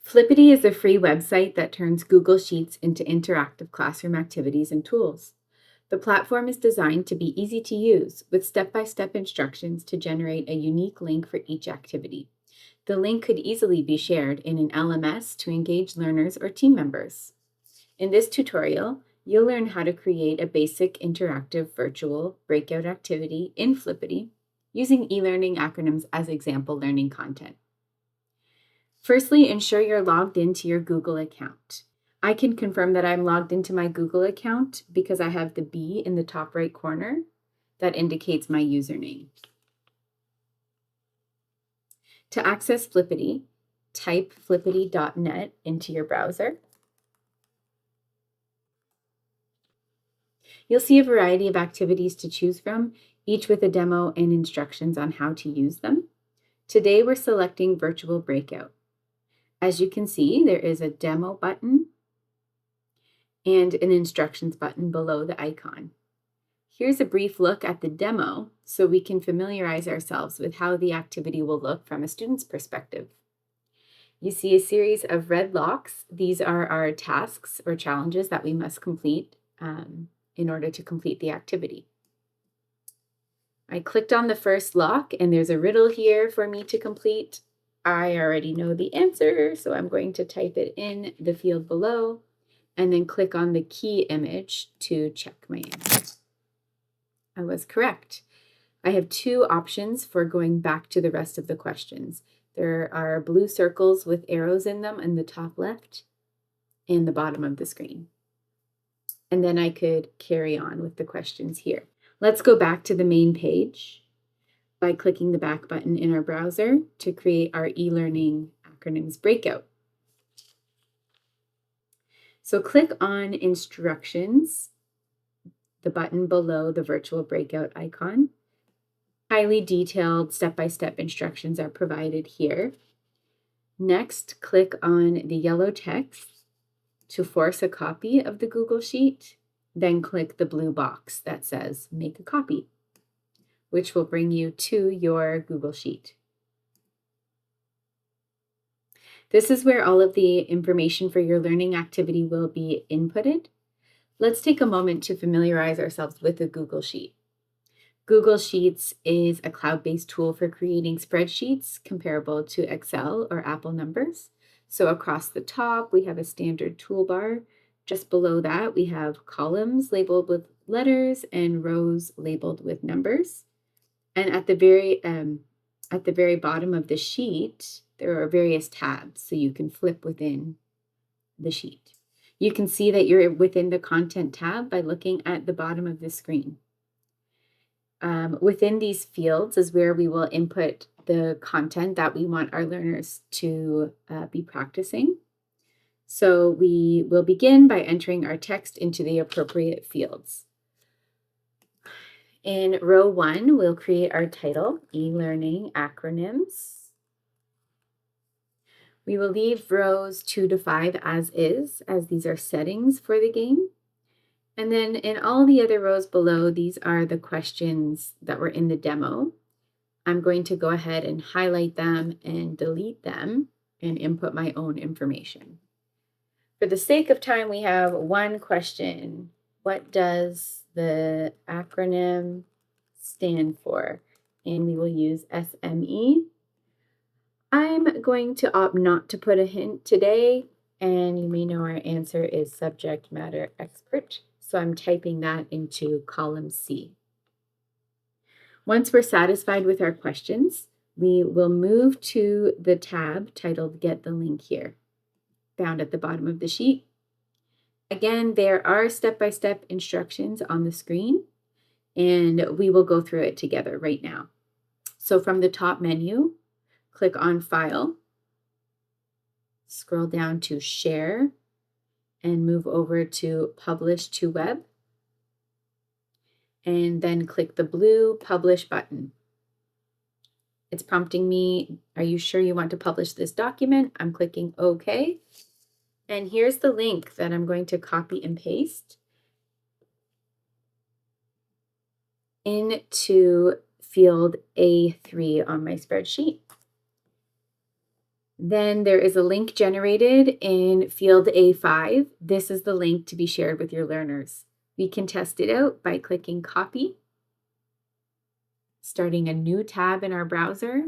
Flippity is a free website that turns Google Sheets into interactive classroom activities and tools. The platform is designed to be easy to use, with step-by-step instructions to generate a unique link for each activity. The link could easily be shared in an LMS to engage learners or team members. In this tutorial, you'll learn how to create a basic interactive virtual breakout activity in Flippity using e-learning acronyms as example learning content. Firstly, ensure you're logged into your Google account. I can confirm that I'm logged into my Google account because I have the B in the top right corner that indicates my username. To access Flippity, type flippity.net into your browser. You'll see a variety of activities to choose from, each with a demo and instructions on how to use them. Today, we're selecting Virtual Breakout. As you can see, there is a demo button and an instructions button below the icon. Here's a brief look at the demo so we can familiarize ourselves with how the activity will look from a student's perspective. You see a series of red locks. These are our tasks or challenges that we must complete in order to complete the activity. I clicked on the first lock and there's a riddle here for me to complete. I already know the answer, so I'm going to type it in the field below and then click on the key image to check my answer. I was correct. I have two options for going back to the rest of the questions. There are blue circles with arrows in them in the top left and the bottom of the screen. And then I could carry on with the questions here. Let's go back to the main page by clicking the back button in our browser to create our e-learning acronyms breakout. So click on Instructions, the button below the virtual breakout icon. Highly detailed step-by-step instructions are provided here. Next, click on the yellow text to force a copy of the Google Sheet. Then click the blue box that says Make a Copy, which will bring you to your Google Sheet. This is where all of the information for your learning activity will be inputted. Let's take a moment to familiarize ourselves with the Google Sheet. Google Sheets is a cloud-based tool for creating spreadsheets comparable to Excel or Apple numbers. So across the top, we have a standard toolbar. Just below that, we have columns labeled with letters and rows labeled with numbers. And at the very bottom of the sheet, there are various tabs, so you can flip within the sheet. You can see that you're within the Content tab by looking at the bottom of the screen. Within these fields is where we will input the content that we want our learners to be practicing. So we will begin by entering our text into the appropriate fields. In row 1, we'll create our title, e-learning acronyms. We will leave rows 2 to 5 as is, as these are settings for the game. And then in all the other rows below, these are the questions that were in the demo. I'm going to go ahead and highlight them and delete them and input my own information. For the sake of time, we have one question. What does the acronym stand for? And we will use SME. I'm going to opt not to put a hint today, and you may know our answer is subject matter expert. So I'm typing that into column C. Once we're satisfied with our questions, we will move to the tab titled Get the Link Here, found at the bottom of the sheet. Again, there are step-by-step instructions on the screen, and we will go through it together right now. So from the top menu, click on File, scroll down to Share, and move over to Publish to Web. And then click the blue Publish button. It's prompting me, are you sure you want to publish this document? I'm clicking OK. And here's the link that I'm going to copy and paste into field A3 on my spreadsheet. Then there is a link generated in field A5. This is the link to be shared with your learners. We can test it out by clicking copy, starting a new tab in our browser,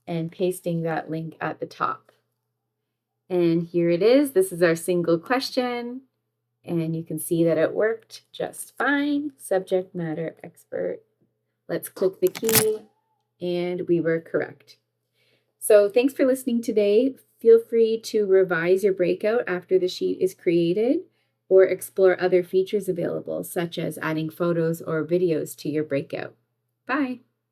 and pasting that link at the top. And here it is. This is our single question. And you can see that it worked just fine. Subject matter expert. Let's click the key, and we were correct. So thanks for listening today. Feel free to revise your breakout after the sheet is created or explore other features available, such as adding photos or videos to your breakout. Bye.